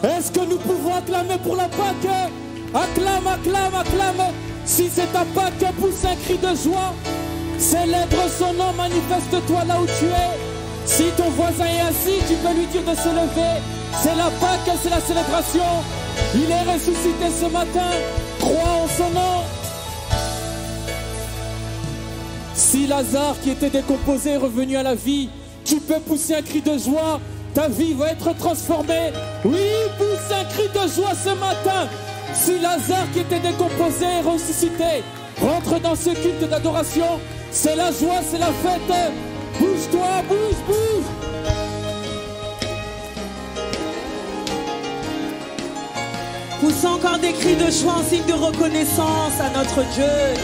Est-ce que nous pouvons acclamer pour la Pâque? Acclame, acclame, acclame. Si c'est ta Pâque, pousse un cri de joie. Célèbre son nom, manifeste-toi là où tu es. Si ton voisin est assis, tu peux lui dire de se lever. C'est la Pâque, c'est la célébration. Il est ressuscité ce matin. Crois en son nom. Si Lazare qui était décomposé est revenu à la vie, tu peux pousser un cri de joie. Ta vie va être transformée. Oui, pousse un cri de joie ce matin. Si Lazare qui était décomposé est ressuscité, rentre dans ce culte d'adoration. C'est la joie, c'est la fête. Bouge-toi, bouge, bouge. Pousse encore des cris de joie en signe de reconnaissance à notre Dieu.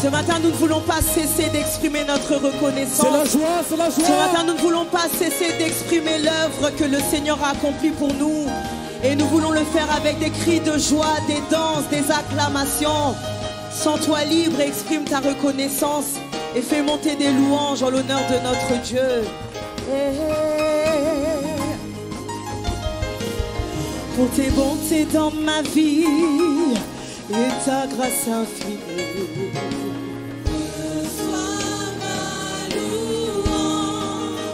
Ce matin, nous ne voulons pas cesser d'exprimer notre reconnaissance. C'est la joie, c'est la joie. Ce matin, nous ne voulons pas cesser d'exprimer l'œuvre que le Seigneur a accomplie pour nous. Et nous voulons le faire avec des cris de joie, des danses, des acclamations. Sens-toi libre et exprime ta reconnaissance et fais monter des louanges en l'honneur de notre Dieu. Pour tes bontés dans ma vie et ta grâce infinie.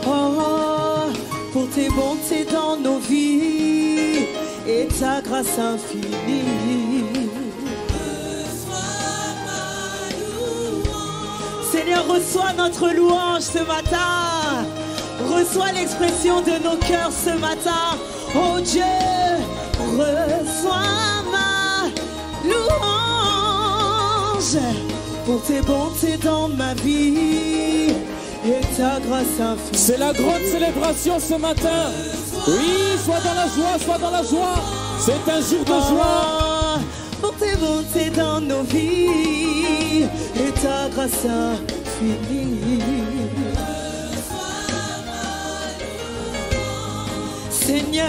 Oh, pour tes bontés dans nos vies et ta grâce infinie. Seigneur, reçois notre louange ce matin. Reçois l'expression de nos cœurs ce matin. Oh Dieu, reçois ma louange pour tes bontés dans ma vie et ta grâce infinie. C'est la grande célébration ce matin. Oui, sois dans la joie, sois dans la joie. C'est un jour de joie. Pour tes bontés dans nos vies et ta grâce infinie. Seigneur,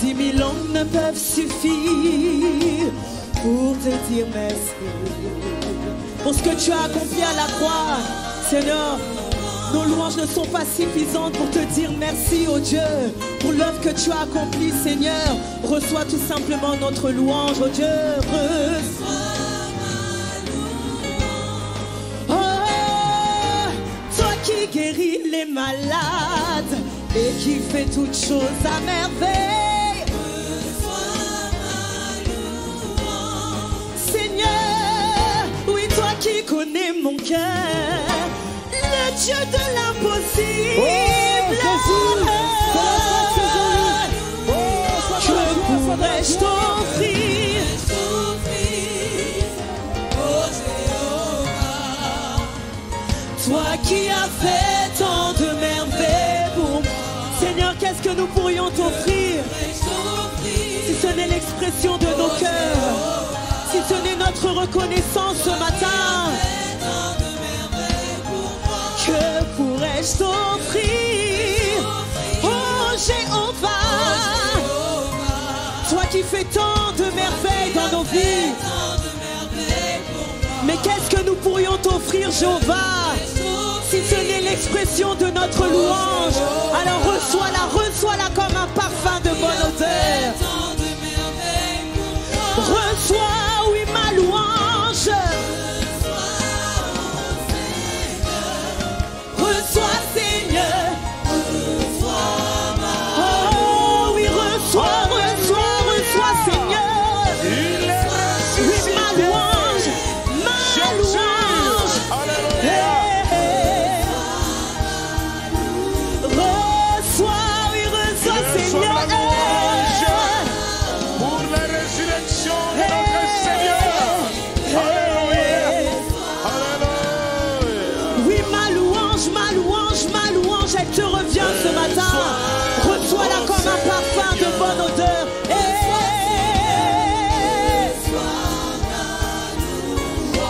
10 000 langues ne peuvent suffire pour te dire merci. Pour ce que tu as accompli à la croix, Seigneur, nos louanges ne sont pas suffisantes pour te dire merci, oh Dieu, pour l'œuvre que tu as accomplie, Seigneur. Reçois tout simplement notre louange, oh Dieu. Reçois ma louange. Oh, toi qui guéris les malades et qui fais toutes choses à merveille. Reçois ma louange. Seigneur, oui, toi qui connais mon cœur, le Dieu de l'impossible. Que pourrais-je t'offrir? Oh Jéhovah, toi qui as fait tant de merveilles pour moi. Seigneur, qu'est-ce que nous pourrions t'offrir si ce n'est l'expression de nos cœurs, si ce n'est notre reconnaissance ce matin? Que pourrais-je t'offrir, oh Jéhovah, toi qui fais tant de merveilles dans nos vies? Mais qu'est-ce que nous pourrions t'offrir, Jéhovah, si ce n'est l'expression de notre louange? Alors reçois-la comme un parfum de bonne odeur. Reçois, oui, ma louange. Reçois, Seigneur. Oh oui, reçois, Seigneur. Oui, ma louange, ma louange. Reçois, oui, reçois, Seigneur. Pour la résurrection de notre Seigneur. Alléluia. Alléluia. Oui, ma louange, elle te revient ce matin. Reçois-la comme un parfum de bonne odeur.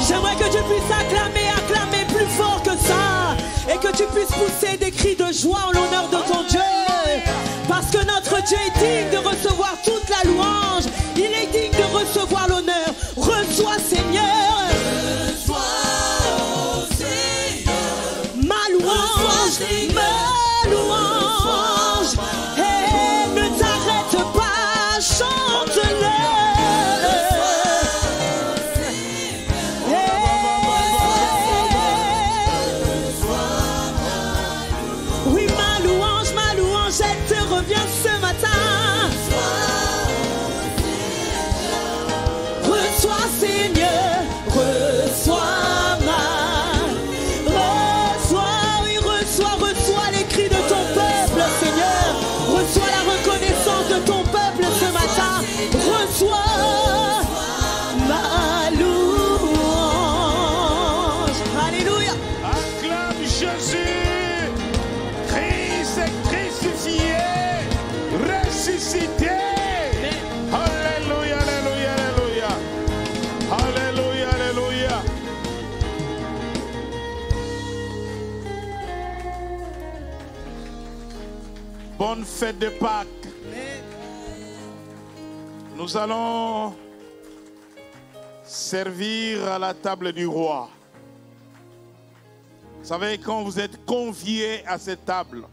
J'aimerais que tu puisses acclamer plus fort que ça. Et que tu puisses pousser des cris de joie en l'honneur de ton Dieu. Parce que notre Dieu est digne de recevoir toute la louange. Il est digne de recevoir l'honneur. Reçois, Seigneur. Ma louange, ma louange. Ne reviens ce matin. Reçois, Seigneur, reçois-moi. Reçois les cris de ton peuple, Seigneur. Reçois la reconnaissance de ton peuple ce matin. Reçois ma louange. Alléluia. Acclame Jésus. Christ est crucifié, ressuscité. Alléluia, alléluia, alléluia. Alléluia, alléluia. Bonne fête de Pâques. Nous allons servir à la table du roi. Vous savez, quand vous êtes conviés à cette table,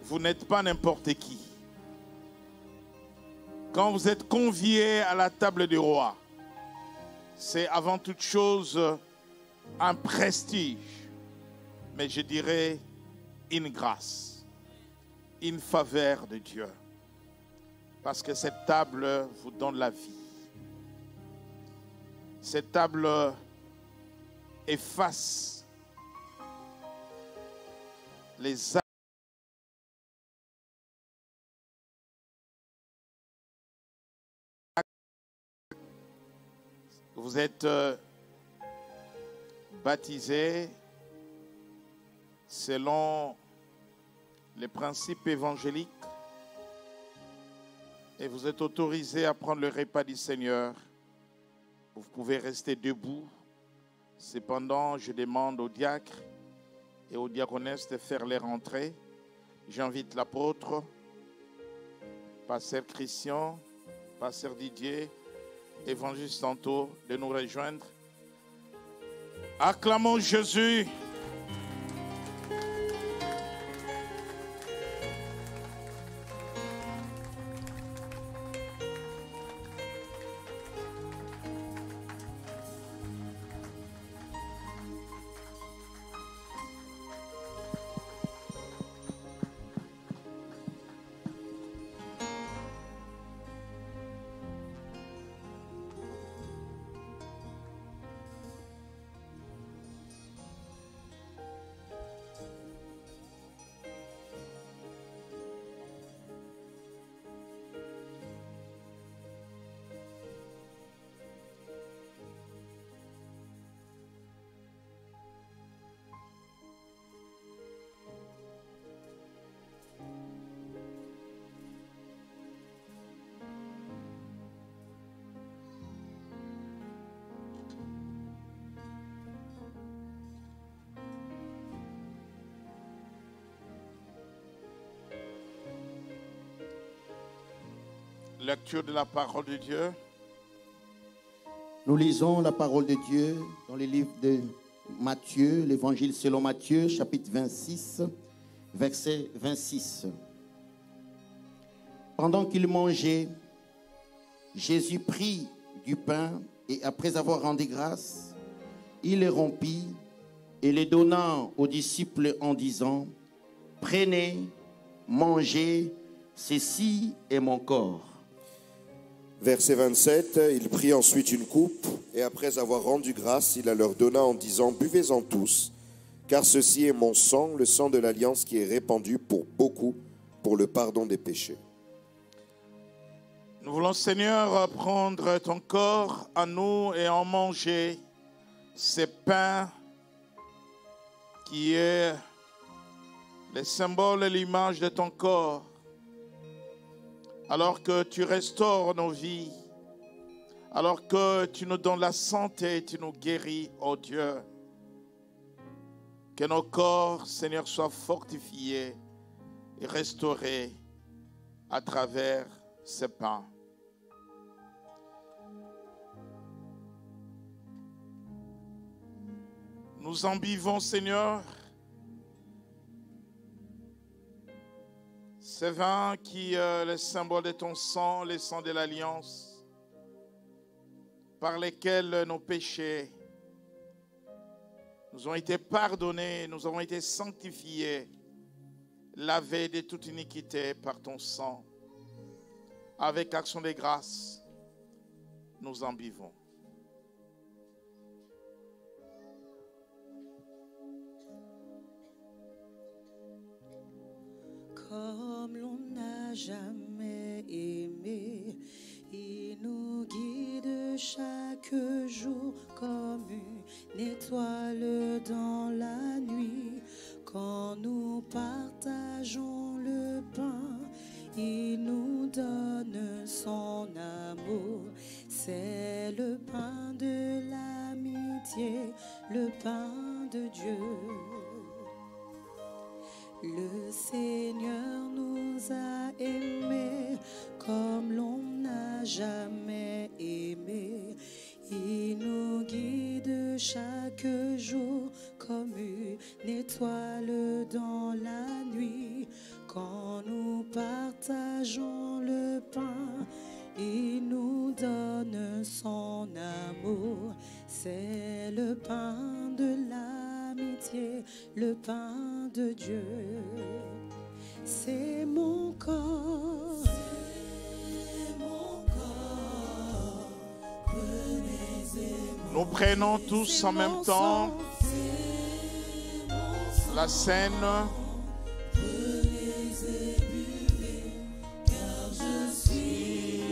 vous n'êtes pas n'importe qui. Quand vous êtes conviés à la table du roi, c'est avant toute chose un prestige, mais je dirais une grâce, une faveur de Dieu. Parce que cette table vous donne la vie. Cette table efface les actes. Vous êtes baptisés selon les principes évangéliques et vous êtes autorisés à prendre le repas du Seigneur. Vous pouvez rester debout. Cependant, je demande au diacre et aux diaconesses de faire les rentrées. J'invite l'apôtre, pasteur Christian, pasteur Didier, évangéliste Santo, de nous rejoindre. Acclamons Jésus. Lecture de la parole de Dieu. Nous lisons la parole de Dieu dans le livre de Matthieu, l'évangile selon Matthieu, chapitre 26, verset 26. Pendant qu'il mangeait, Jésus prit du pain et après avoir rendu grâce, il le rompit et le donna aux disciples en disant, « Prenez, mangez, ceci est mon corps. » Verset 27, il prit ensuite une coupe, et après avoir rendu grâce, il la leur donna en disant, « Buvez-en tous, car ceci est mon sang, le sang de l'alliance qui est répandu pour beaucoup, pour le pardon des péchés. » Nous voulons, Seigneur, prendre ton corps à nous et en manger ce pain qui est le symbole et l'image de ton corps. Alors que tu restaures nos vies, alors que tu nous donnes la santé, tu nous guéris, oh Dieu. Que nos corps, Seigneur, soient fortifiés et restaurés à travers ce pain. Nous en buvons, Seigneur, ce vin qui est le symbole de ton sang, le sang de l'alliance, par lesquels nos péchés nous ont été pardonnés, nous avons été sanctifiés. lavés de toute iniquité par ton sang. Avec action de grâce, nous en vivons. Comme l'on n'a jamais aimé, il nous guide chaque jour comme une étoile dans la nuit. Quand nous partageons le pain, il nous donne son amour. C'est le pain de l'amitié, le pain de Dieu. Le Seigneur nous a aimés comme l'on n'a jamais aimé. Il nous guide chaque jour comme une étoile dans la nuit. Quand nous partageons le pain, il nous donne son amour. C'est le pain de l'amitié, le pain de Dieu. C'est mon corps, c'est mon corps. Nous prenons tous en même temps la scène. Car je suis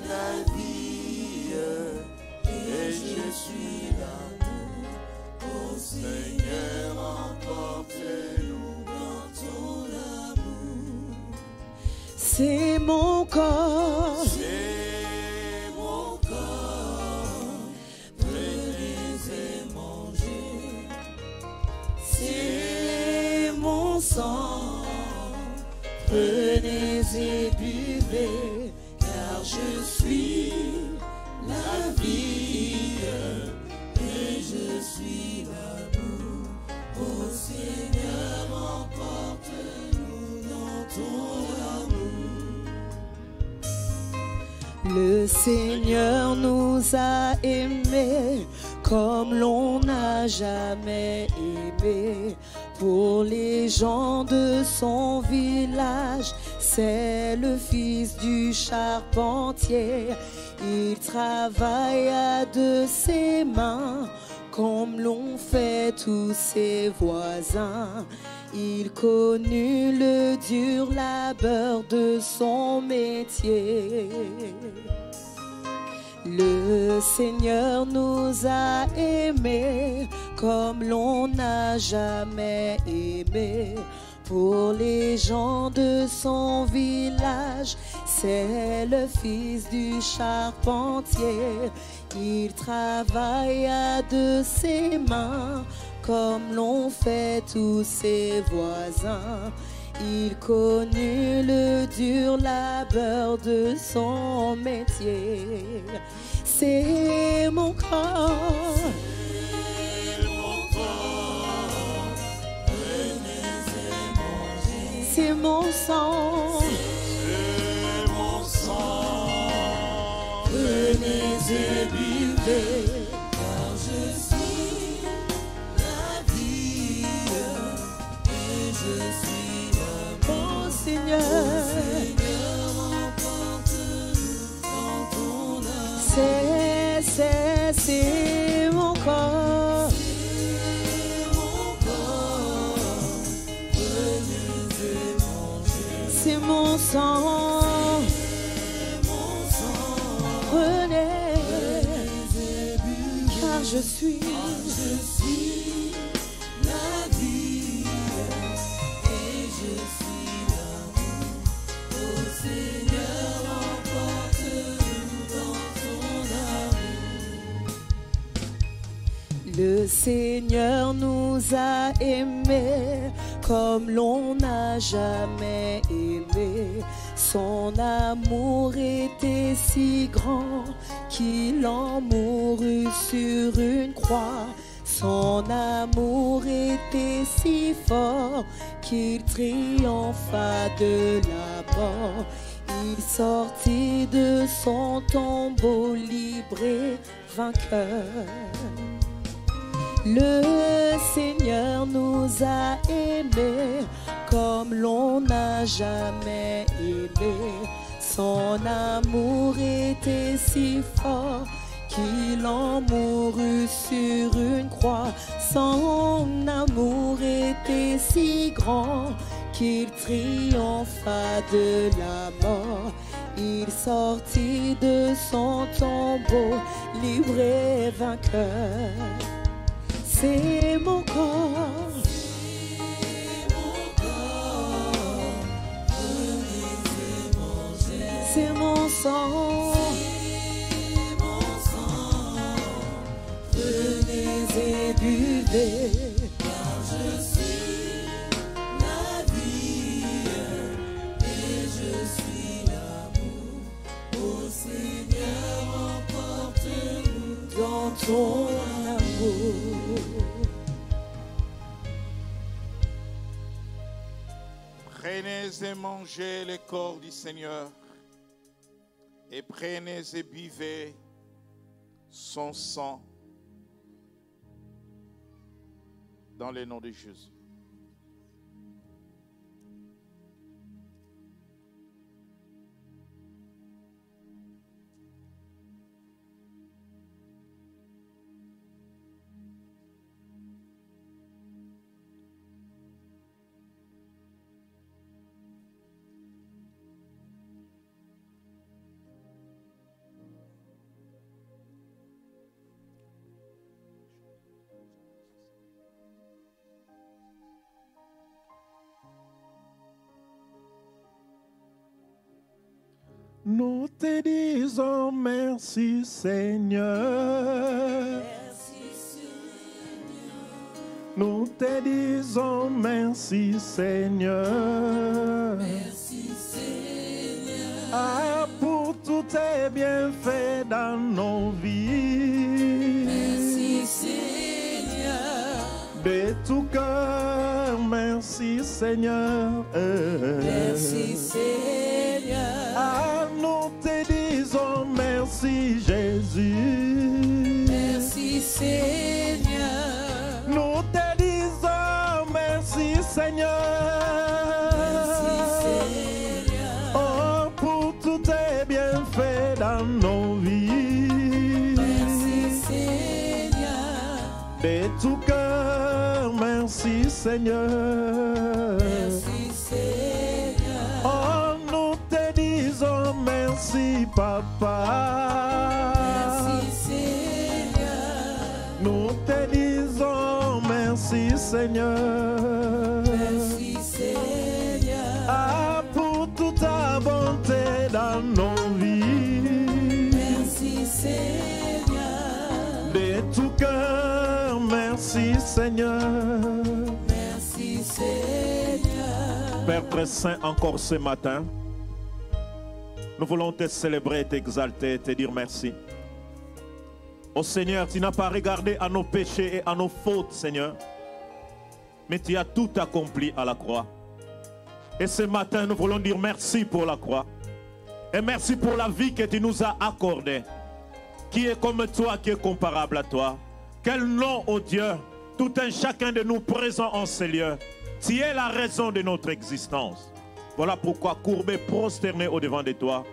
la vie et je suis l'amour. Ô Seigneur, emporte-nous dans ton amour. C'est mon corps. C'est mon corps. Prenez et mangez. C'est mon sang. Prenez et buvez, car je suis la vie et je suis l'amour. Ô Seigneur, emporte-nous dans ton amour. Le Seigneur nous a aimés comme l'on n'a jamais aimé. Pour les gens de son village, c'est le fils du charpentier. Il travailla de ses mains comme l'ont fait tous ses voisins. Il connut le dur labeur de son métier. Le Seigneur nous a aimés comme l'on n'a jamais aimé. Pour les gens de son village, c'est le fils du charpentier. Il travailla de ses mains comme l'ont fait tous ses voisins. Il connut le dur labeur de son métier. C'est mon corps. C'est mon sang. C'est mon sang. Venez et buvez, car je suis la vie et je suis l'amour. Seigneur, emporte-nous dans ton amour. C'est mon corps. C'est mon sang, prenez, car je suis la vie et je suis l'amour. Ô Seigneur, emporte-nous dans ton amour. Le Seigneur nous a aimés comme l'on n'a jamais aimé. Son amour était si grand qu'il en mourut sur une croix. Son amour était si fort qu'il triompha de la mort. Il sortit de son tombeau libre et vainqueur. Le Seigneur nous a aimés comme l'on n'a jamais aimé. Son amour était si fort qu'il en mourut sur une croix. Son amour était si grand qu'il triompha de la mort. Il sortit de son tombeau, libre et vainqueur. C'est mon corps, c'est mon sang, venez et buvez. Car je suis la vie et je suis l'amour. Ô Seigneur, emporte-nous dans ton amour. Prenez et mangez le corps du Seigneur et prenez et buvez son sang dans le nom de Jésus. Nous te disons merci Seigneur. Merci Seigneur. Nous te disons merci Seigneur. Merci Seigneur. Ah, pour tous tes bienfaits dans nos vies. Merci Seigneur. De tout cœur, merci Seigneur. Merci Seigneur. Ah, nous te disons merci Jésus. Merci Seigneur. Nous te disons merci Seigneur. Merci Seigneur. Oh, pour tous tes bienfaits dans nos vies. Merci Seigneur. De tout cœur, merci Seigneur. Merci Seigneur. Oh, nous te disons merci Papa. Merci Seigneur. Nous te disons merci Seigneur. Merci Seigneur. Ah, pour toute ta bonté dans nos vies. Merci Seigneur. De tout cœur, merci Seigneur. Merci Seigneur. Père très saint, encore ce matin, nous voulons te célébrer, t'exalter, te dire merci. Oh Seigneur, tu n'as pas regardé à nos péchés et à nos fautes, Seigneur, mais tu as tout accompli à la croix. Et ce matin, nous voulons dire merci pour la croix. Et merci pour la vie que tu nous as accordée. Qui est comme toi, qui est comparable à toi. Quel nom, oh Dieu, tout un chacun de nous présents en ces lieux. Tu es la raison de notre existence. Voilà pourquoi, courbé, prosterné au-devant de toi,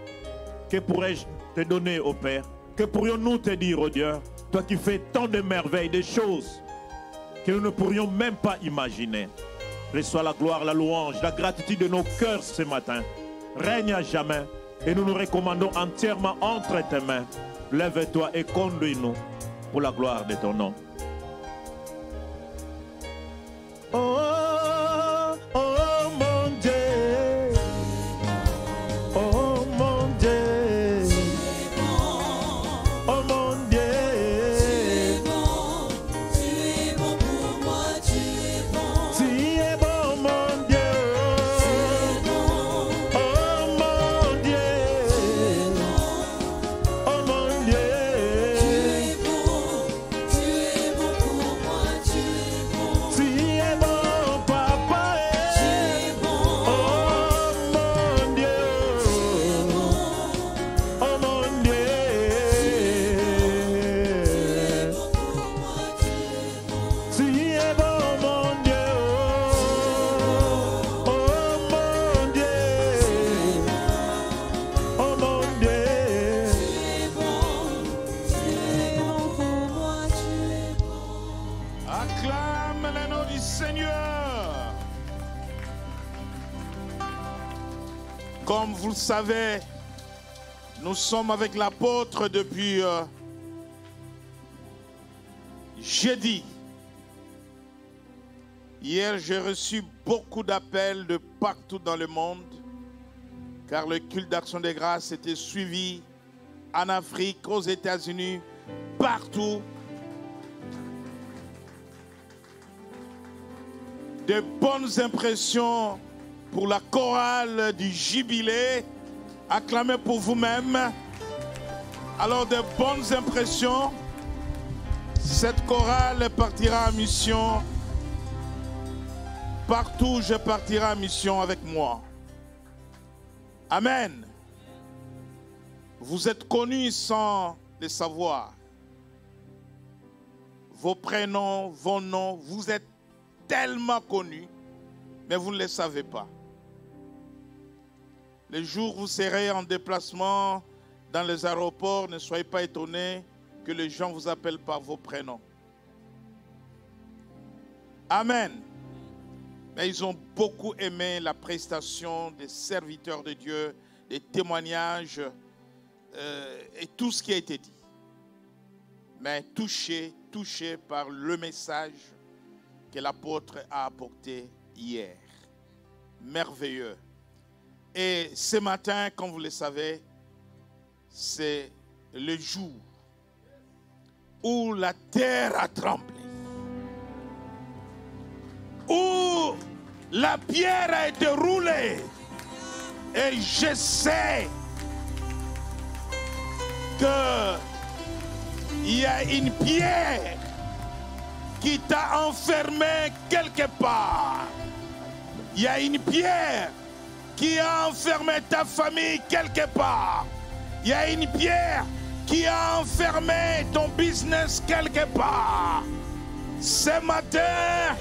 que pourrais-je te donner, ô Père? Que pourrions-nous te dire, ô Dieu, toi qui fais tant de merveilles, des choses que nous ne pourrions même pas imaginer. Reçois la gloire, la louange, la gratitude de nos cœurs ce matin. Règne à jamais et nous nous recommandons entièrement entre tes mains. Lève-toi et conduis-nous pour la gloire de ton nom. Oh, oh mon Dieu, oh mon Dieu, oh mon Dieu, Tu es bon pour moi, tu es bon. tu es bon mon Dieu, oh mon Dieu, oh mon Dieu, Tu es bon, tu es Comme vous le savez, nous sommes avec l'apôtre depuis jeudi. Hier, j'ai reçu beaucoup d'appels de partout dans le monde, car le culte d'action des grâces était suivi en Afrique, aux États-Unis, partout. De bonnes impressions pour la chorale du jubilé. Acclamez pour vous-même. Alors, de bonnes impressions. Cette chorale partira en mission. Partout, je partirai en mission avec moi. Amen. Vous êtes connus sans le savoir. Vos prénoms, vos noms, vous êtes tellement connus, mais vous ne le savez pas. Le jour où vous serez en déplacement dans les aéroports, ne soyez pas étonnés que les gens vous appellent par vos prénoms. Amen. Mais ils ont beaucoup aimé la prestation des serviteurs de Dieu, des témoignages et tout ce qui a été dit. Mais touché par le message que l'apôtre a apporté hier. Merveilleux. Et ce matin, comme vous le savez, c'est le jour où la terre a tremblé, où la pierre a été roulée. Et je sais qu'il y a une pierre qui t'a enfermé quelque part. Il y a une pierre qui a enfermé ta famille quelque part. Il y a une pierre qui a enfermé ton business quelque part. Ce matin,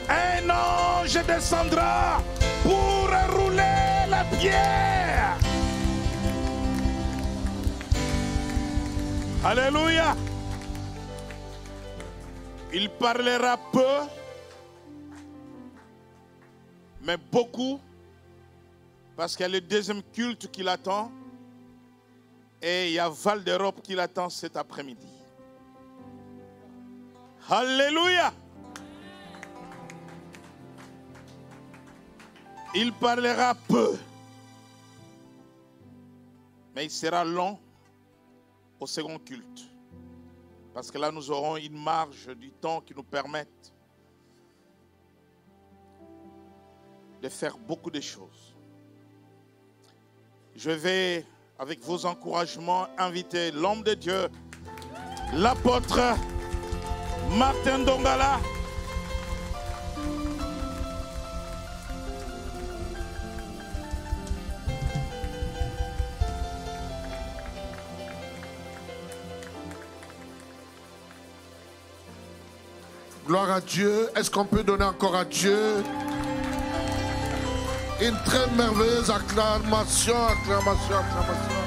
un ange descendra pour rouler la pierre. Alléluia. Il parlera peu, mais beaucoup, parce qu'il y a le deuxième culte qui l'attend et il y a Val d'Europe qui l'attend cet après-midi. Alléluia. Il parlera peu, mais il sera long au second culte. Parce que là, nous aurons une marge du temps qui nous permette de faire beaucoup de choses. Je vais, avec vos encouragements, inviter l'homme de Dieu, l'apôtre Martin Dongala. Gloire à Dieu. Est-ce qu'on peut donner encore à Dieu une très merveilleuse acclamation, acclamation, acclamation.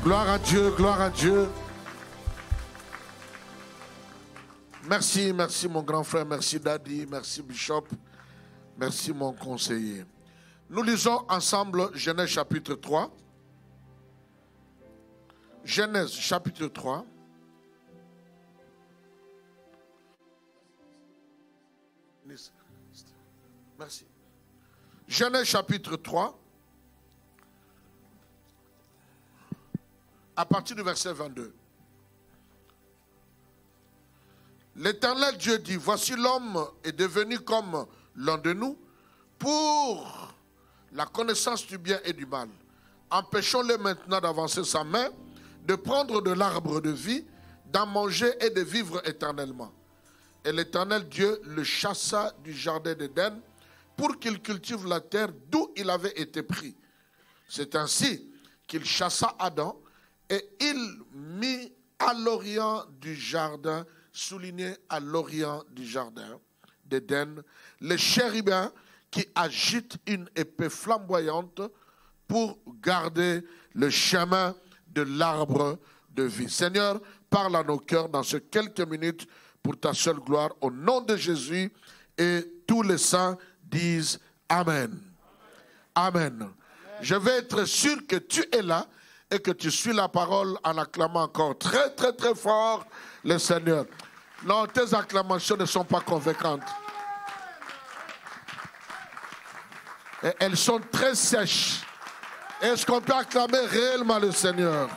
Gloire à Dieu, gloire à Dieu. Merci, merci mon grand frère, merci Daddy, merci Bishop, merci mon conseiller. Nous lisons ensemble Genèse chapitre 3. Genèse chapitre 3. Merci. Genèse chapitre 3, à partir du verset 22. L'Éternel Dieu dit, voici l'homme est devenu comme l'un de nous pour la connaissance du bien et du mal. Empêchons-le maintenant d'avancer sa main, de prendre de l'arbre de vie, d'en manger et de vivre éternellement. Et l'Éternel Dieu le chassa du jardin d'Éden pour qu'il cultive la terre d'où il avait été pris. C'est ainsi qu'il chassa Adam et il mit à l'orient du jardin, souligné à l'orient du jardin d'Éden, les chérubins qui agitent une épée flamboyante pour garder le chemin de l'arbre de vie. Seigneur, parle à nos cœurs dans ces quelques minutes pour ta seule gloire, au nom de Jésus, et tous les saints disent Amen. Amen. Je vais être sûr que tu es là et que tu suis la parole en acclamant encore très, très, très fort le Seigneur. Non, tes acclamations ne sont pas convaincantes. Et elles sont très sèches. Est-ce qu'on peut acclamer réellement le Seigneur?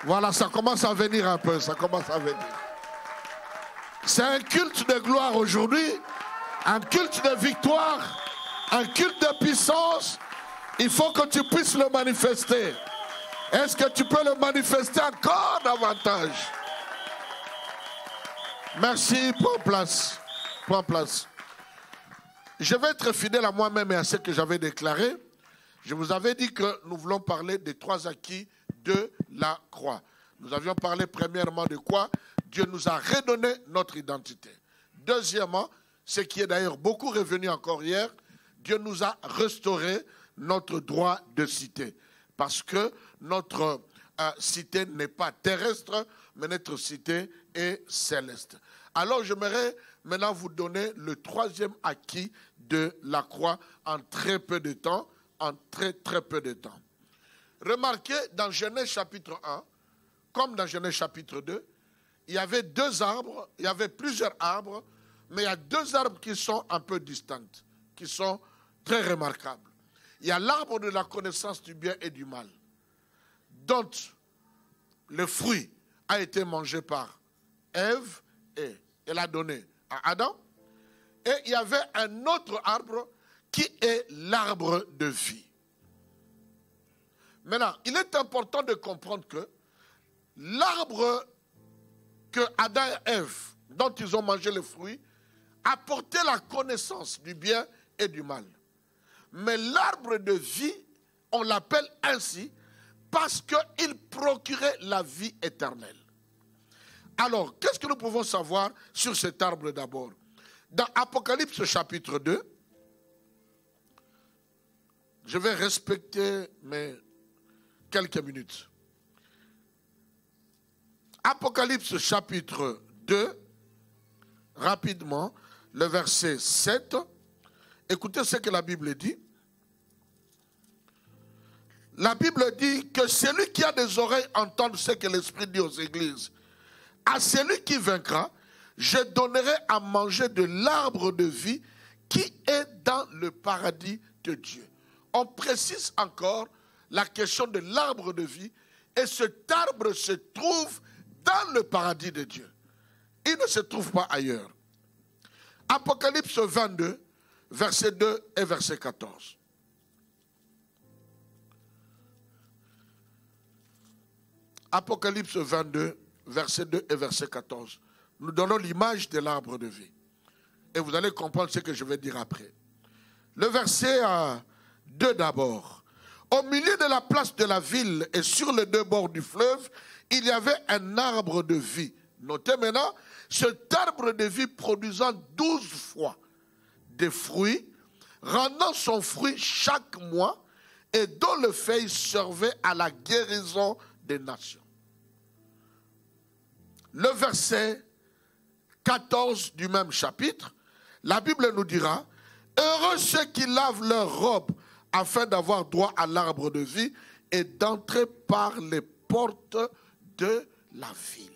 Voilà, ça commence à venir un peu, ça commence à venir. C'est un culte de gloire aujourd'hui, un culte de victoire, un culte de puissance. Il faut que tu puisses le manifester. Est-ce que tu peux le manifester encore davantage? Merci, prends place. Prends place. Je vais être fidèle à moi-même et à ce que j'avais déclaré. Je vous avais dit que nous voulons parler des 3 acquis de la croix. Nous avions parlé premièrement de quoi? Dieu nous a redonné notre identité. Deuxièmement, ce qui est d'ailleurs beaucoup revenu encore hier, Dieu nous a restauré notre droit de cité. Parce que notre cité n'est pas terrestre, mais notre cité est céleste. Alors j'aimerais maintenant vous donner le 3e acquis de la croix en très peu de temps, en très très peu de temps. Remarquez dans Genèse chapitre 1, comme dans Genèse chapitre 2, il y avait 2 arbres, il y avait plusieurs arbres, mais il y a 2 arbres qui sont un peu distincts, qui sont très remarquables. Il y a l'arbre de la connaissance du bien et du mal, dont le fruit a été mangé par Ève et elle a donné à Adam. Et il y avait un autre arbre qui est l'arbre de vie. Maintenant, il est important de comprendre que l'arbre que Adam et Ève, dont ils ont mangé le fruit, apportait la connaissance du bien et du mal. Mais l'arbre de vie, on l'appelle ainsi parce qu'il procurait la vie éternelle. Alors, qu'est-ce que nous pouvons savoir sur cet arbre d'abord? Dans Apocalypse chapitre 2, je vais respecter mes quelques minutes. Apocalypse chapitre 2, rapidement, le verset 7. Écoutez ce que la Bible dit. La Bible dit que celui qui a des oreilles entende ce que l'Esprit dit aux églises. À celui qui vaincra, je donnerai à manger de l'arbre de vie qui est dans le paradis de Dieu. On précise encore la question de l'arbre de vie et cet arbre se trouve dans le paradis de Dieu. Il ne se trouve pas ailleurs. Apocalypse 22, verset 2 et verset 14. Apocalypse 22, verset 2 et verset 14. Nous donnons l'image de l'arbre de vie. Et vous allez comprendre ce que je vais dire après. Le verset 2 d'abord. Au milieu de la place de la ville et sur les 2 bords du fleuve, il y avait un arbre de vie. Notez maintenant, cet arbre de vie produisant 12 fois des fruits, rendant son fruit chaque mois et dont le feuille servait à la guérison des nations. Le verset 14 du même chapitre, la Bible nous dira, heureux ceux qui lavent leurs robes afin d'avoir droit à l'arbre de vie et d'entrer par les portes de la ville.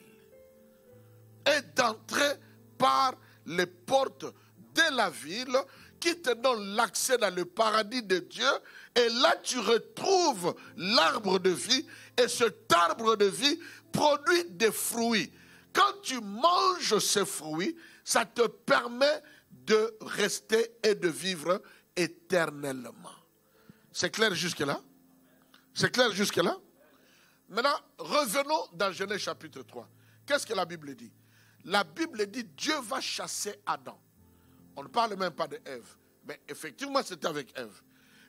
Et d'entrer par les portes de la ville qui te donne l'accès dans le paradis de Dieu. Et là, tu retrouves l'arbre de vie. Et cet arbre de vie produit des fruits. Quand tu manges ces fruits, ça te permet de rester et de vivre éternellement. C'est clair jusque-là? C'est clair jusque-là? Maintenant, revenons dans Genèse chapitre 3. Qu'est-ce que la Bible dit? La Bible dit Dieu va chasser Adam. On ne parle même pas de Ève. Mais effectivement, c'était avec Ève.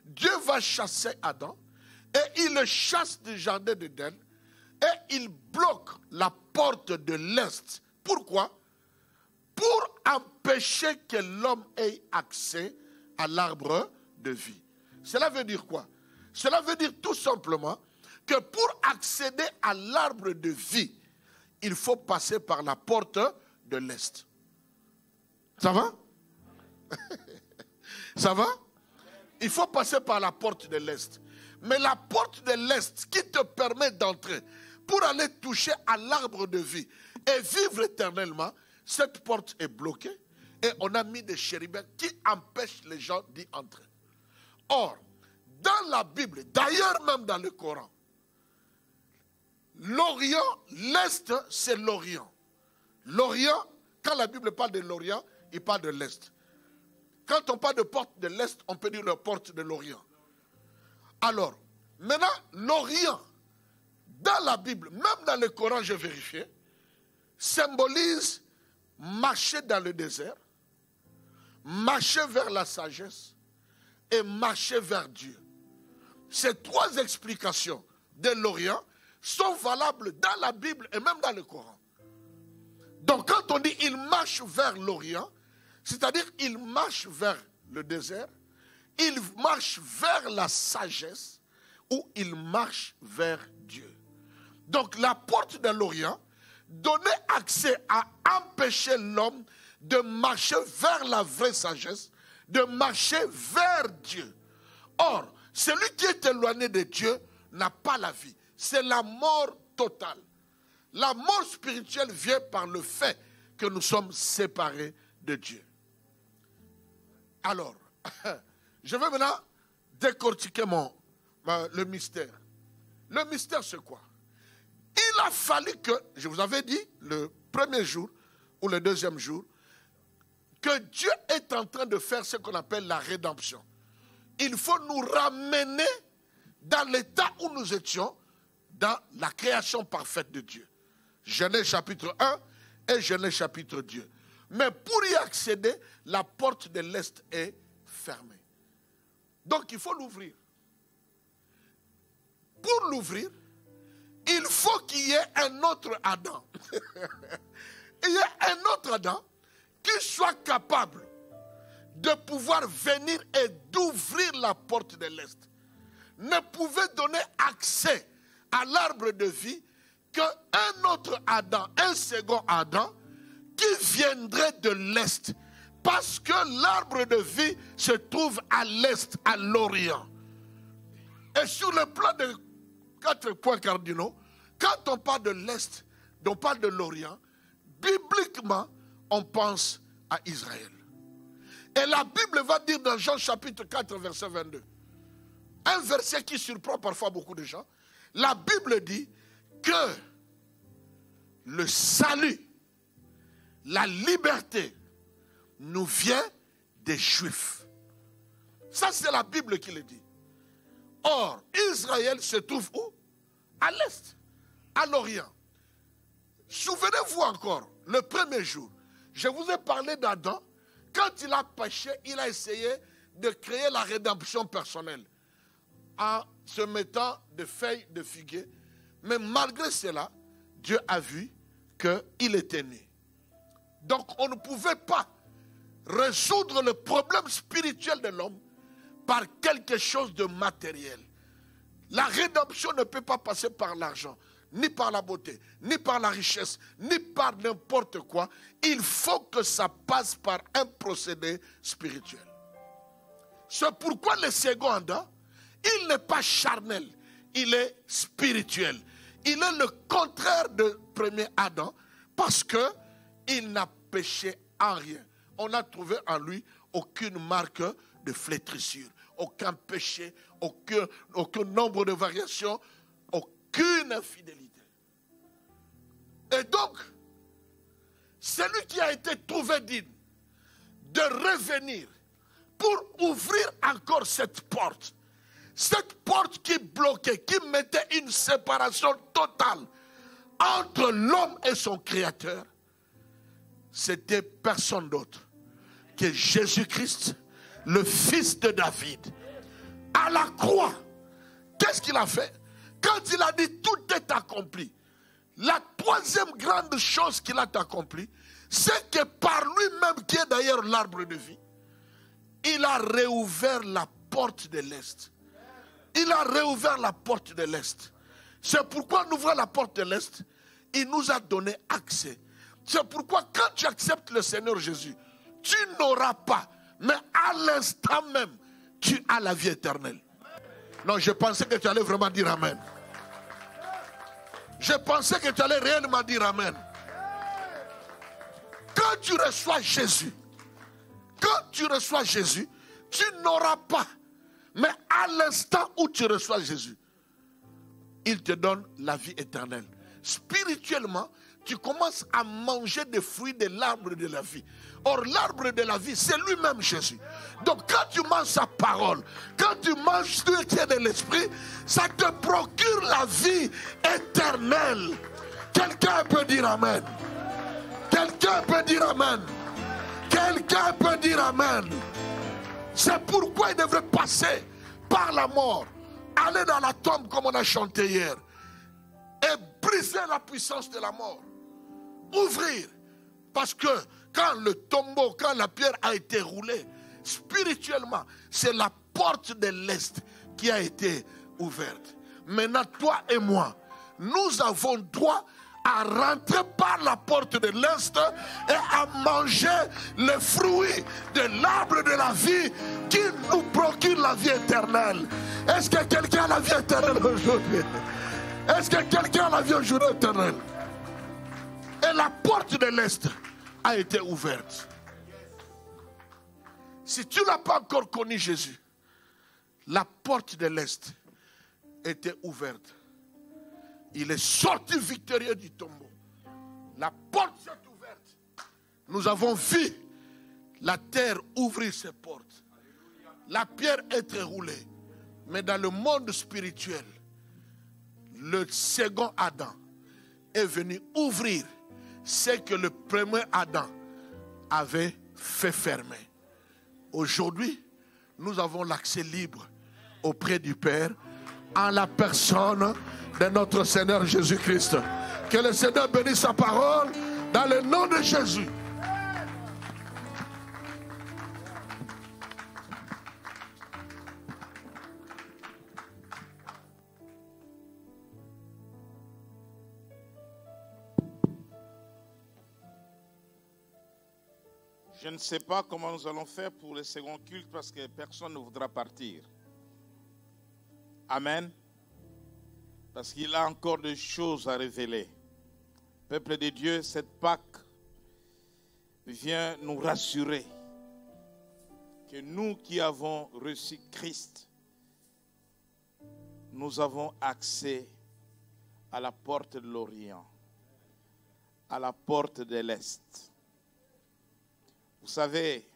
Dieu va chasser Adam et il le chasse du jardin d'Éden et il bloque la porte de l'Est. Pourquoi? Pour empêcher que l'homme ait accès à l'arbre de vie. Cela veut dire quoi? Cela veut dire tout simplement que pour accéder à l'arbre de vie, il faut passer par la porte de l'Est. Ça va? Ça va? Il faut passer par la porte de l'Est. Mais la porte de l'Est qui te permet d'entrer pour aller toucher à l'arbre de vie et vivre éternellement, cette porte est bloquée et on a mis des chérubins qui empêchent les gens d'y entrer. Or, dans la Bible, d'ailleurs même dans le Coran, l'Orient, l'Est, c'est l'Orient. L'Orient, quand la Bible parle de l'Orient, il parle de l'Est. Quand on parle de porte de l'Est, on peut dire la porte de l'Orient. Alors, maintenant, l'Orient, dans la Bible, même dans le Coran, j'ai vérifié, symbolise marcher dans le désert, marcher vers la sagesse et marcher vers Dieu. Ces trois explications de l'Orient sont valables dans la Bible et même dans le Coran. Donc quand on dit il marche vers l'Orient, c'est-à-dire il marche vers le désert, il marche vers la sagesse ou il marche vers Dieu. Donc la porte de l'Orient donnait accès à empêcher l'homme de marcher vers la vraie sagesse, de marcher vers Dieu. Or, celui qui est éloigné de Dieu n'a pas la vie. C'est la mort totale. La mort spirituelle vient par le fait que nous sommes séparés de Dieu. Alors, je vais maintenant décortiquer le mystère. Le mystère, c'est quoi? Il a fallu que, je vous avais dit, le premier jour ou le deuxième jour, que Dieu est en train de faire ce qu'on appelle la rédemption. Il faut nous ramener dans l'état où nous étions, dans la création parfaite de Dieu. Genèse chapitre 1 et Genèse chapitre 2. Mais pour y accéder, la porte de l'Est est fermée. Donc il faut l'ouvrir. Pour l'ouvrir, il faut qu'il y ait un autre Adam. Il y a un autre Adam qui soit capable de pouvoir venir et d'ouvrir la porte de l'Est. Ne pouvait donner accès à l'arbre de vie qu'un autre Adam, un second Adam, qui viendrait de l'Est. Parce que l'arbre de vie se trouve à l'Est, à l'Orient. Et sur le plan de 4 points cardinaux, quand on parle de l'Est, on parle de l'Orient, bibliquement, on pense à Israël. Et la Bible va dire dans Jean chapitre 4, verset 22, un verset qui surprend parfois beaucoup de gens, la Bible dit que le salut, la liberté nous vient des Juifs. Ça, c'est la Bible qui le dit. Or, Israël se trouve où? À l'Est, à l'Orient. Souvenez-vous encore, le premier jour, je vous ai parlé d'Adam. Quand il a péché, il a essayé de créer la rédemption personnelle en se mettant des feuilles de figuier. Mais malgré cela, Dieu a vu qu'il était né. Donc on ne pouvait pas résoudre le problème spirituel de l'homme par quelque chose de matériel. La rédemption ne peut pas passer par l'argent, ni par la beauté, ni par la richesse, ni par n'importe quoi. Il faut que ça passe par un procédé spirituel. C'est pourquoi le second Adam, il n'est pas charnel, il est spirituel. Il est le contraire du premier Adam parce qu'il n'a péché en rien. On n'a trouvé en lui aucune marque de flétrissure, aucun péché, aucun nombre de variations, aucune infidélité. Et donc, celui qui a été trouvé digne de revenir pour ouvrir encore cette porte qui bloquait, qui mettait une séparation totale entre l'homme et son Créateur, c'était personne d'autre que Jésus-Christ, le fils de David. À la croix, qu'est-ce qu'il a fait? Quand il a dit tout est accompli, la troisième grande chose qu'il a accomplie, c'est que par lui-même, qui est d'ailleurs l'arbre de vie, il a réouvert la porte de l'Est. Il a réouvert la porte de l'Est. C'est pourquoi en ouvrant la porte de l'Est, il nous a donné accès. C'est pourquoi quand tu acceptes le Seigneur Jésus, tu n'auras pas. Mais à l'instant même, tu as la vie éternelle. Non, je pensais que tu allais vraiment dire Amen. Je pensais que tu allais réellement dire Amen. Quand tu reçois Jésus, tu n'auras pas. Mais à l'instant où tu reçois Jésus, il te donne la vie éternelle. Spirituellement, tu commences à manger des fruits de l'arbre de la vie. Or, l'arbre de la vie, c'est lui-même Jésus. Donc, quand tu manges sa parole, quand tu manges ce qui est de l'esprit, ça te procure la vie éternelle. Quelqu'un peut dire Amen. Quelqu'un peut dire Amen. Quelqu'un peut dire Amen. C'est pourquoi il devrait passer par la mort, aller dans la tombe comme on a chanté hier, et briser la puissance de la mort. Ouvrir. Parce que quand le tombeau, quand la pierre a été roulée, spirituellement, c'est la porte de l'Est qui a été ouverte. Maintenant, toi et moi, nous avons droit à rentrer par la porte de l'Est et à manger le fruit de l'arbre de la vie qui nous procure la vie éternelle. Est-ce que quelqu'un a la vie éternelle aujourd'hui? Est-ce que quelqu'un a la vie aujourd'hui éternelle? Et la porte de l'Est a été ouverte. Si tu n'as pas encore connu Jésus, la porte de l'Est était ouverte. Il est sorti victorieux du tombeau. La porte s'est ouverte. Nous avons vu la terre ouvrir ses portes. La pierre être roulée. Mais dans le monde spirituel, le second Adam est venu ouvrir ce que le premier Adam avait fait fermer. Aujourd'hui, nous avons l'accès libre auprès du Père en la personne de notre Seigneur Jésus-Christ. Que le Seigneur bénisse sa parole dans le nom de Jésus. Je ne sais pas comment nous allons faire pour le second culte parce que personne ne voudra partir. Amen. Parce qu'il a encore des choses à révéler. Peuple de Dieu, cette Pâque vient nous rassurer que nous qui avons reçu Christ, nous avons accès à la porte de l'Orient, à la porte de l'Est. Vous savez,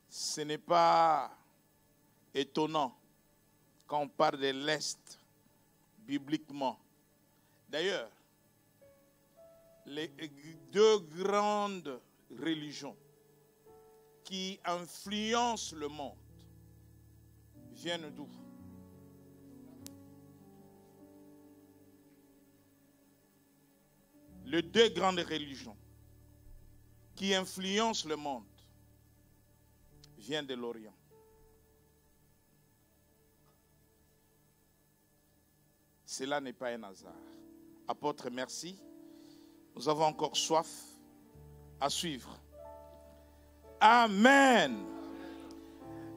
ce n'est pas étonnant quand on parle de l'Est bibliquement. D'ailleurs, les deux grandes religions qui influencent le monde viennent d'où? Les deux grandes religions qui influencent le monde viennent de l'Orient. Cela n'est pas un hasard. Apôtre, merci. Nous avons encore soif à suivre. Amen.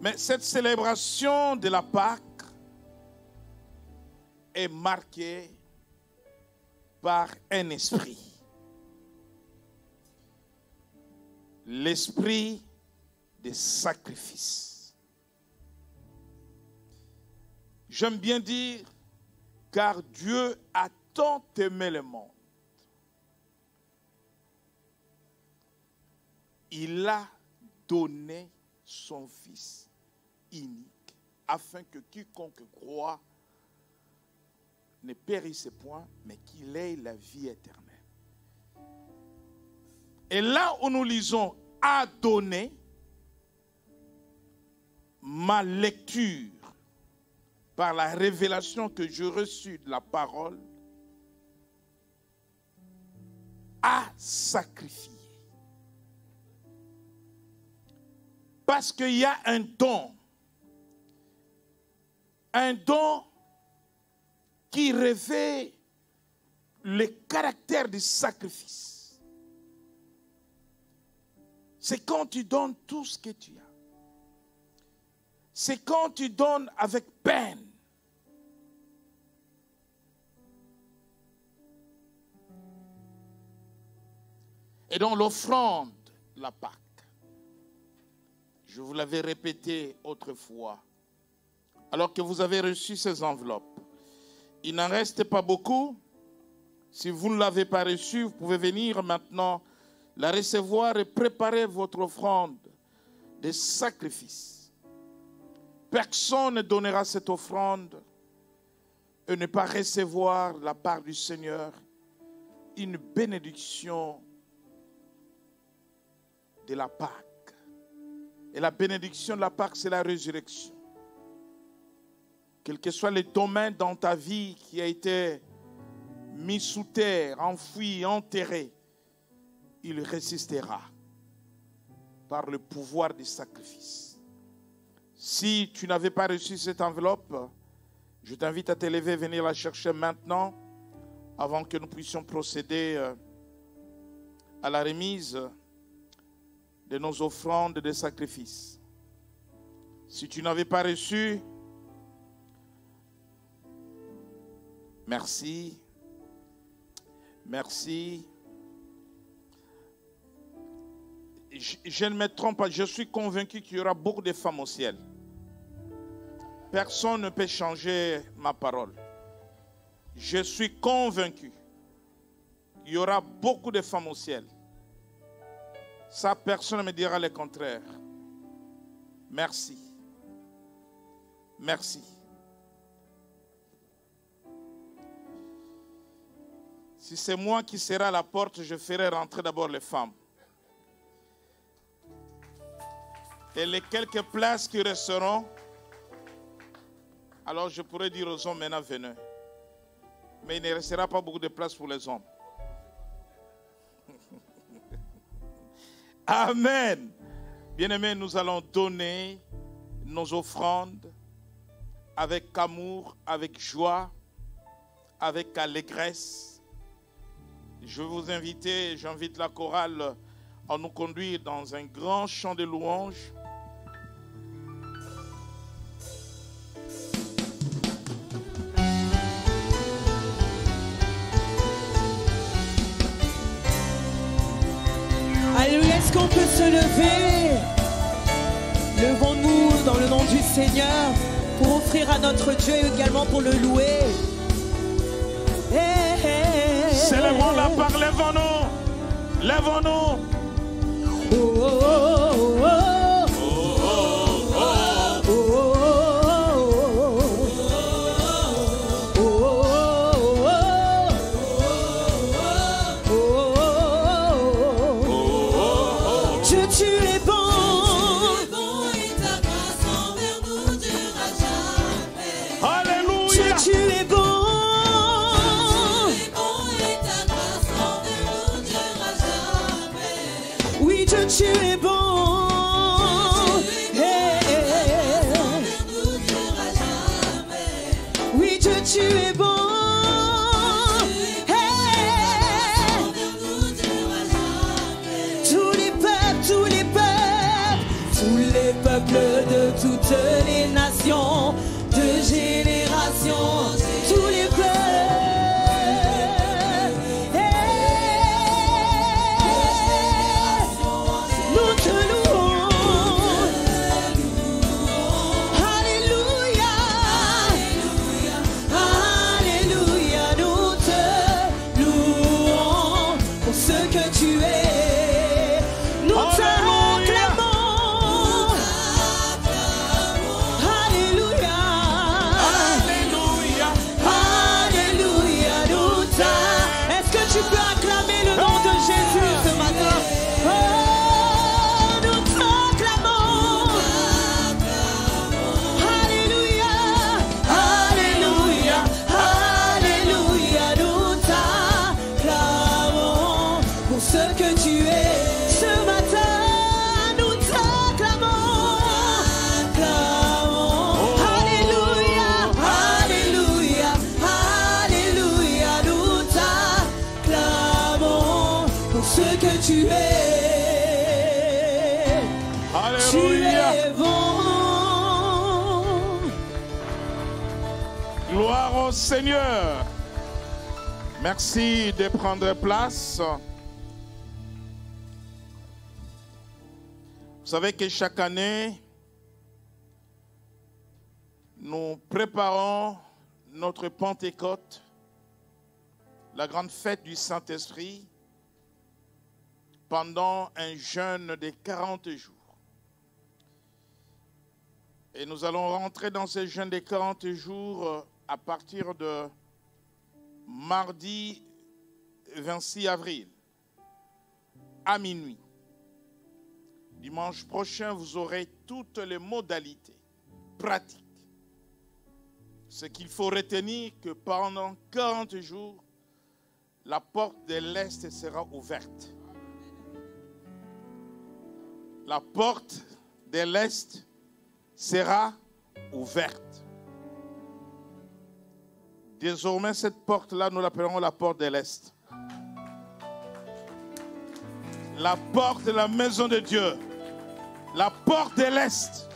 Mais cette célébration de la Pâque est marquée par un esprit. L'esprit des sacrifices. J'aime bien dire, car Dieu a tant aimé le monde. Il a donné son Fils unique, afin que quiconque croit ne périsse point, mais qu'il ait la vie éternelle. Et là où nous lisons « a donné », ma lecture par la révélation que je reçus de la parole, a sacrifié. Parce qu'il y a un don qui révèle le caractère du sacrifice. C'est quand tu donnes tout ce que tu as. C'est quand tu donnes avec peine. Et donc l'offrande, la Pâque. Je vous l'avais répété autrefois. Alors que vous avez reçu ces enveloppes, il n'en reste pas beaucoup. Si vous ne l'avez pas reçu, vous pouvez venir maintenant la recevoir et préparer votre offrande de sacrifice. Personne ne donnera cette offrande et ne pas recevoir de la part du Seigneur une bénédiction de la Pâque. Et la bénédiction de la Pâque, c'est la résurrection. Quel que soit le domaine dans ta vie qui a été mis sous terre, enfoui, enterré, il résistera par le pouvoir du sacrifice. Si tu n'avais pas reçu cette enveloppe, je t'invite à te lever et venir la chercher maintenant, avant que nous puissions procéder à la remise de nos offrandes de sacrifice. Si tu n'avais pas reçu, merci. Merci. Je ne me trompe pas, je suis convaincu qu'il y aura beaucoup de femmes au ciel. Personne ne peut changer ma parole. Je suis convaincu qu'il y aura beaucoup de femmes au ciel. Ça, personne ne me dira le contraire. Merci. Merci. Si c'est moi qui serai à la porte, je ferai rentrer d'abord les femmes. Et les quelques places qui resteront, alors je pourrais dire aux hommes, maintenant venez. Mais il ne restera pas beaucoup de place pour les hommes. Amen. Bien-aimés, nous allons donner nos offrandes avec amour, avec joie, avec allégresse. Je vais vous inviter, j'invite la chorale à nous conduire dans un grand chant de louange. Alléluia, est-ce qu'on peut se lever? Levons-nous dans le nom du Seigneur pour offrir à notre Dieu et également pour le louer. Célébrons la part, lèvons-nous. Lèvons-nous. Oh, oh, oh, oh, oh. Tu es bon, hey, oui Dieu tu es bon, hey. Tous les peuples de toutes les nations, de génération, tous les peuples. Alléluia. Alléluia. es bon. Gloire au Seigneur. Merci de prendre place. Vous savez que chaque année, nous préparons notre Pentecôte, la grande fête du Saint-Esprit, pendant un jeûne de 40 jours. Et nous allons rentrer dans ce jeûne de 40 jours à partir de mardi 26 avril à minuit. Dimanche prochain, vous aurez toutes les modalités pratiques. Ce qu'il faut retenir, que pendant 40 jours, la porte de l'Est sera ouverte. La porte de l'Est sera ouverte. Désormais, cette porte-là, nous l'appellerons la porte de l'Est. La porte de la maison de Dieu. La porte de l'Est.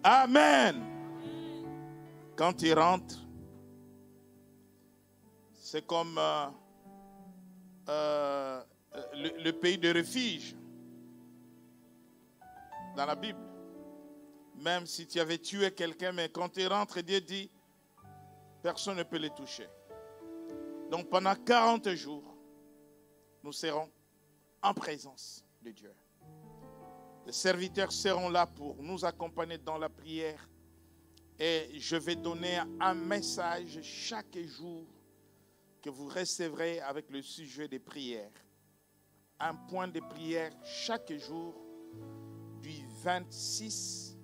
Amen. Quand il rentre, c'est comme le pays de refuge dans la Bible. Même si tu avais tué quelqu'un, mais quand il rentre, Dieu dit, personne ne peut le toucher. Donc pendant 40 jours, nous serons en présence de Dieu. Les serviteurs seront là pour nous accompagner dans la prière. Et je vais donner un message chaque jour que vous recevrez avec le sujet des prières. Un point de prière chaque jour du 26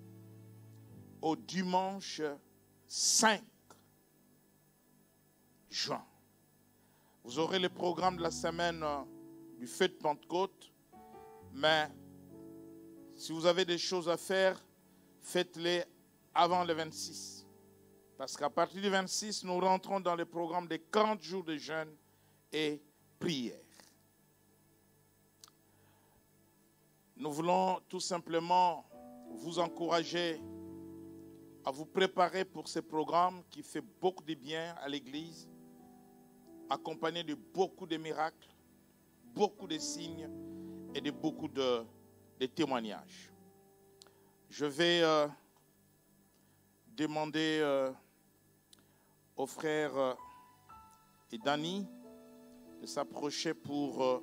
au dimanche 5 juin. Vous aurez le programme de la semaine du feu de Pentecôte, mais si vous avez des choses à faire, faites-les avant le 26. Parce qu'à partir du 26, nous rentrons dans le programme des 40 jours de jeûne et prière. Nous voulons tout simplement vous encourager à vous préparer pour ce programme qui fait beaucoup de bien à l'Église, accompagné de beaucoup de miracles, beaucoup de signes et de beaucoup de témoignages. Je vais demander au frère et Dani de s'approcher pour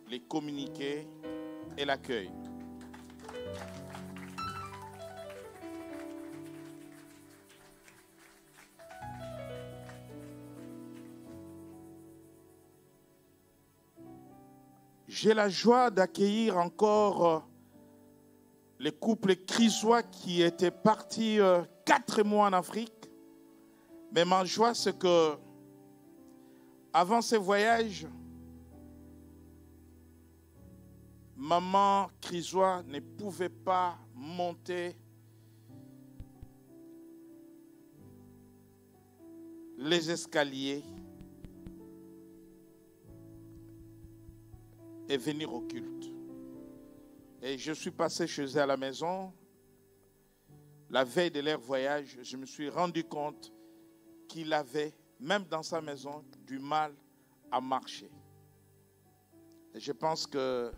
les communiquer et l'accueil. J'ai la joie d'accueillir encore les couples crisois qui étaient partis 4 mois en Afrique. Mais ma joie, c'est que avant ce voyage, maman crisois ne pouvait pas monter les escaliers et venir au culte. Et je suis passé chez eux à la maison. La veille de leur voyage, je me suis rendu compte qu'il avait, même dans sa maison, du mal à marcher. Et je pense que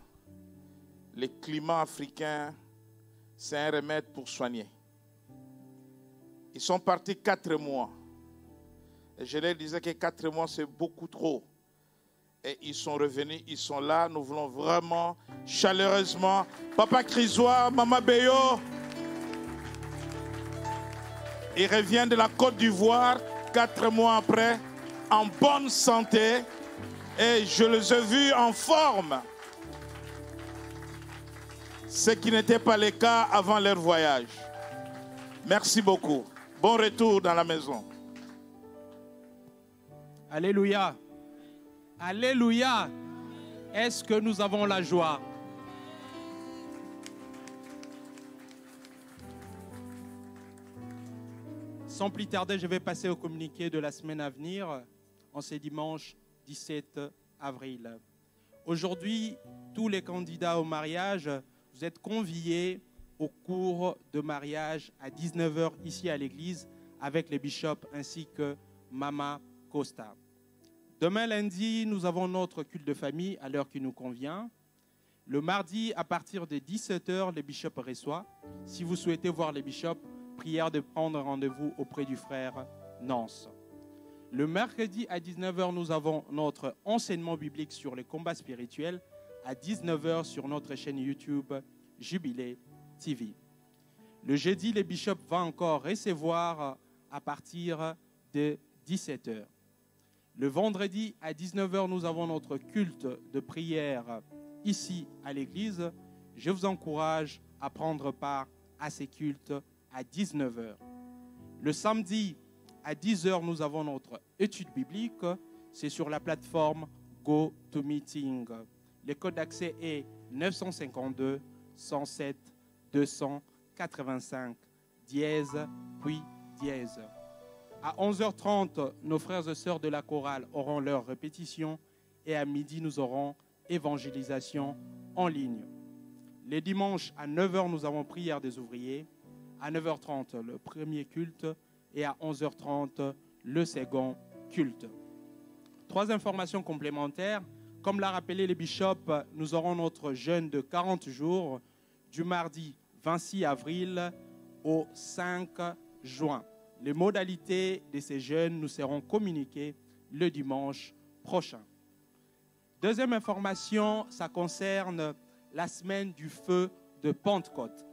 le climat africain, c'est un remède pour soigner. Ils sont partis 4 mois. Et je leur disais que 4 mois, c'est beaucoup trop. Et ils sont revenus, ils sont là. Nous voulons vraiment, chaleureusement, Papa Crisois, Maman Béyo. Il revient de la Côte d'Ivoire 4 mois après, en bonne santé. Et je les ai vus en forme. Ce qui n'était pas le cas avant leur voyage. Merci beaucoup. Bon retour dans la maison. Alléluia. Alléluia. Est-ce que nous avons la joie? Sans plus tarder, je vais passer au communiqué de la semaine à venir, en ce dimanche 17 avril. Aujourd'hui, tous les candidats au mariage vous êtes conviés au cours de mariage à 19 h ici à l'église avec les bishops ainsi que Mama Costa. Demain lundi, nous avons notre culte de famille à l'heure qui nous convient. Le mardi, à partir de 17 h, les bishops reçoivent. Si vous souhaitez voir les bishops, prière de prendre rendez-vous auprès du frère Nance. Le mercredi à 19 h, nous avons notre enseignement biblique sur les combats spirituels à 19 h sur notre chaîne YouTube Jubilé TV. Le jeudi, les bishops vont encore recevoir à partir de 17 h. Le vendredi à 19 h, nous avons notre culte de prière ici à l'église. Je vous encourage à prendre part à ces cultes à 19 h. Le samedi à 10 h, nous avons notre étude biblique. C'est sur la plateforme GoToMeeting. Le code d'accès est 952 107 285 dièse puis dièse. À 11h30, nos frères et sœurs de la chorale auront leur répétition et à midi, nous aurons évangélisation en ligne. Les dimanches à 9 h, nous avons prière des ouvriers. À 9h30, le premier culte et à 11h30, le second culte. 3 informations complémentaires. Comme l'a rappelé les bishops, nous aurons notre jeûne de 40 jours du mardi 26 avril au 5 juin. Les modalités de ces jeûnes nous seront communiquées le dimanche prochain. Deuxième information, ça concerne la semaine du feu de Pentecôte.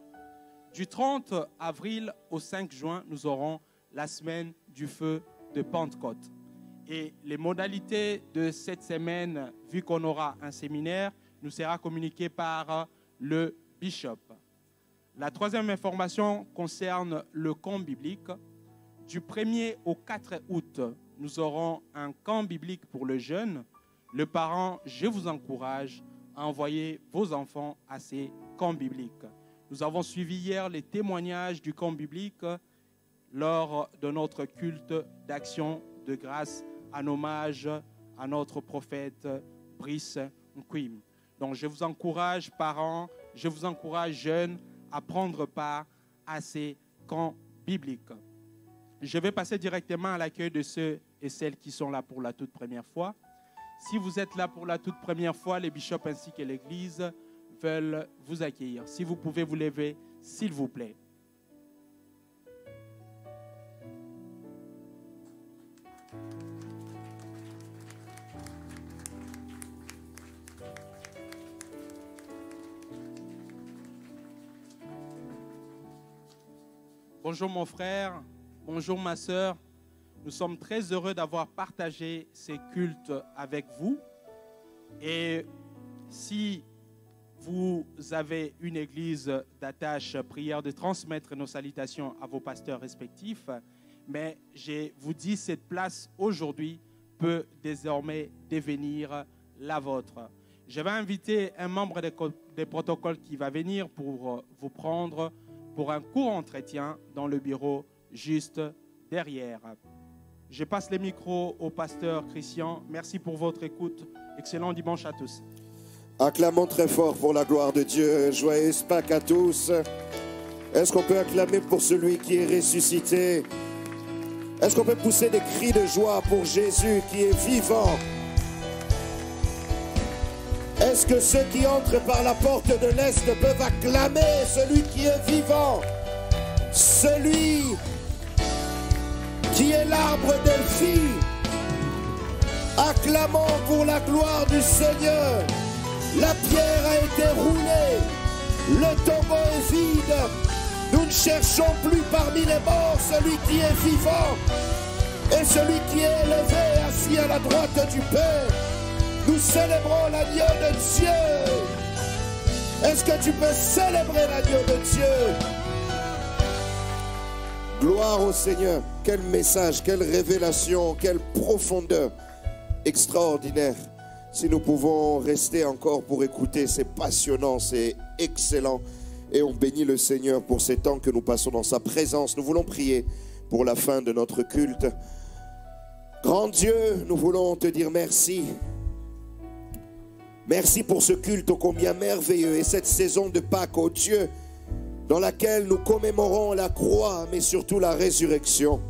Du 30 avril au 5 juin, nous aurons la semaine du feu de Pentecôte. Et les modalités de cette semaine, vu qu'on aura un séminaire, nous sera communiqué par le bishop. La troisième information concerne le camp biblique. Du 1er au 4 août, nous aurons un camp biblique pour le jeune. Les parents, je vous encourage à envoyer vos enfants à ces camps bibliques. Nous avons suivi hier les témoignages du camp biblique lors de notre culte d'action de grâce en hommage à notre prophète Brice Nkwim. Donc je vous encourage, parents, je vous encourage, jeunes, à prendre part à ces camps bibliques. Je vais passer directement à l'accueil de ceux et celles qui sont là pour la toute première fois. Si vous êtes là pour la toute première fois, les bishops ainsi que l'Église veulent vous accueillir. Si vous pouvez vous lever, s'il vous plaît. Bonjour mon frère, bonjour ma sœur. Nous sommes très heureux d'avoir partagé ces cultes avec vous. Et si vous avez une église d'attache, prière de transmettre nos salutations à vos pasteurs respectifs. Mais je vous dis, cette place aujourd'hui peut désormais devenir la vôtre. Je vais inviter un membre des protocoles qui va venir pour vous prendre pour un court entretien dans le bureau juste derrière. Je passe le micro au pasteur Christian. Merci pour votre écoute. Excellent dimanche à tous. Acclamons très fort pour la gloire de Dieu. Joyeuse Pâques à tous. Est-ce qu'on peut acclamer pour celui qui est ressuscité? Est-ce qu'on peut pousser des cris de joie pour Jésus qui est vivant? Est-ce que ceux qui entrent par la porte de l'Est peuvent acclamer celui qui est vivant? Celui qui est l'arbre de vie. Acclamons pour la gloire du Seigneur. La pierre a été roulée. Le tombeau est vide. Nous ne cherchons plus parmi les morts celui qui est vivant et celui qui est élevé, assis à la droite du Père. Nous célébrons l'agneau de Dieu. Est-ce que tu peux célébrer l'agneau de Dieu? Gloire au Seigneur. Quel message, quelle révélation, quelle profondeur extraordinaire. Si nous pouvons rester encore pour écouter, c'est passionnant, c'est excellent. Et on bénit le Seigneur pour ces temps que nous passons dans sa présence. Nous voulons prier pour la fin de notre culte. Grand Dieu, nous voulons te dire merci. Merci pour ce culte ô combien merveilleux et cette saison de Pâques, ô Dieu, dans laquelle nous commémorons la croix, mais surtout la résurrection.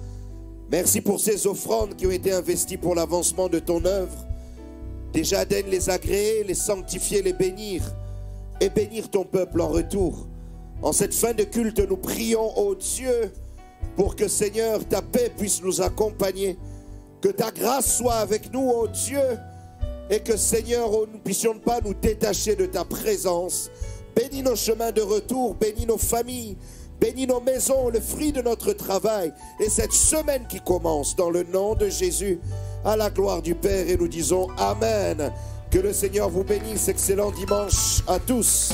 Merci pour ces offrandes qui ont été investies pour l'avancement de ton œuvre. Déjà daigne les agréer, les sanctifier, les bénir et bénir ton peuple en retour. En cette fin de culte, nous prions, ô Dieu, pour que Seigneur, ta paix puisse nous accompagner, que ta grâce soit avec nous, ô Dieu, et que Seigneur, nous ne puissions pas nous détacher de ta présence. Bénis nos chemins de retour, bénis nos familles, bénis nos maisons, le fruit de notre travail et cette semaine qui commence dans le nom de Jésus, à la gloire du Père, et nous disons Amen. Que le Seigneur vous bénisse, excellent dimanche à tous.